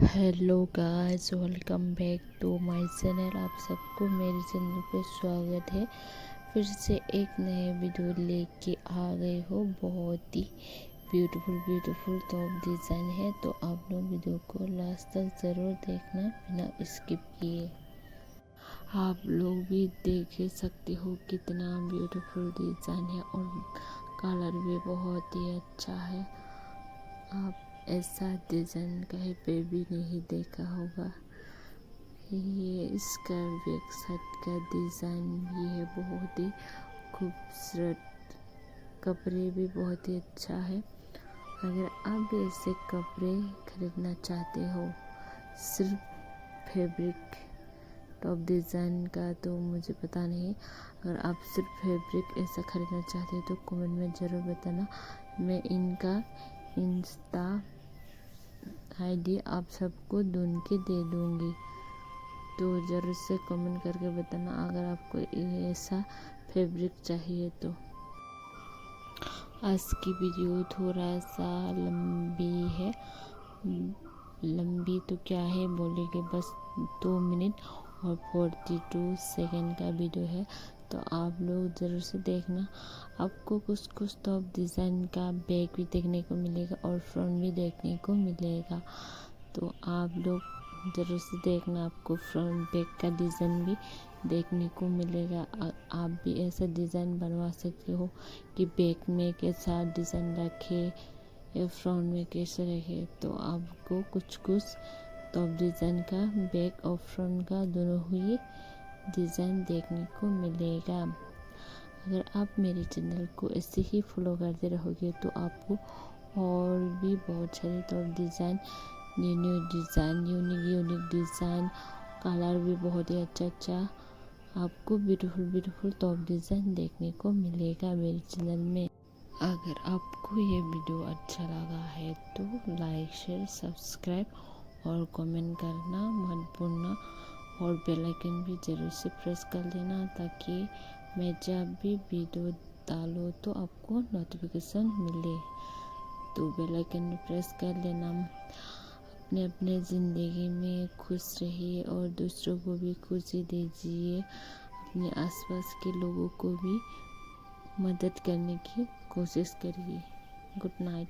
Hello guys, welcome back to my channel. आप सबको मेरे चैनल पे स्वागत है। फिर से एक नए वीडियो लेके आ गए हो। बहुत ही ब्यूटीफुल टॉप डिज़ाइन है, तो आप लोग वीडियो को लास्ट तक ज़रूर देखना बिना स्किप किए। आप लोग भी देख ही सकते हो कितना ब्यूटीफुल डिज़ाइन है और कलर भी बहुत ही अच्छा है। आप ऐसा डिज़ाइन कहीं पे भी नहीं देखा होगा। ये इसका बैक साइड का डिज़ाइन भी है बहुत ही खूबसूरत। कपड़े भी बहुत ही अच्छा है। अगर आप भी ऐसे कपड़े खरीदना चाहते हो सिर्फ फैब्रिक टॉप डिज़ाइन का, तो मुझे पता नहीं। अगर आप सिर्फ फैब्रिक ऐसा खरीदना चाहते हो तो कमेंट में ज़रूर बताना। मैं इनका इंस्टा आईडी आप सबको ढूंढ के दे दूँगी, तो ज़रूर से कमेंट करके बताना अगर आपको ऐसा फैब्रिक चाहिए तो। आज की वीडियो थोड़ा सा लंबी है। लंबी तो क्या है बोलेंगे, बस 2 मिनट और 42 सेकंड का वीडियो है, तो आप लोग ज़रूर से देखना। आपको कुछ टॉप डिज़ाइन का बैग भी देखने को मिलेगा और फ्रंट भी देखने को मिलेगा, तो आप लोग ज़रूर से देखना। आपको फ्रंट बैग का डिज़ाइन भी देखने को मिलेगा। आप भी ऐसा डिज़ाइन बनवा सकते हो कि बैग में कैसा डिज़ाइन रखे या फ्रंट में कैसे रखे, तो आपको कुछ टॉप डिज़ाइन का बैक और फ्रंट का दोनों ही डिज़ाइन देखने को मिलेगा। अगर आप मेरे चैनल को ऐसे ही फॉलो करते रहोगे तो आपको और भी बहुत सारे top design, new design, unique design, colour भी बहुत ही अच्छा आपको ब्यूटीफुल टॉप डिज़ाइन देखने को मिलेगा मेरे चैनल में। अगर आपको ये वीडियो अच्छा लगा है तो लाइक, शेयर, सब्सक्राइब और कमेंट करना मत भूलना, और बेल आइकन भी ज़रूर से प्रेस कर देना, ताकि मैं जब भी वीडियो डालूँ तो आपको नोटिफिकेशन मिले। तो बेल आइकन भी प्रेस कर लेना। अपने ज़िंदगी में खुश रहिए और दूसरों को भी खुशी दीजिए। अपने आसपास के लोगों को भी मदद करने की कोशिश करिए। Good night.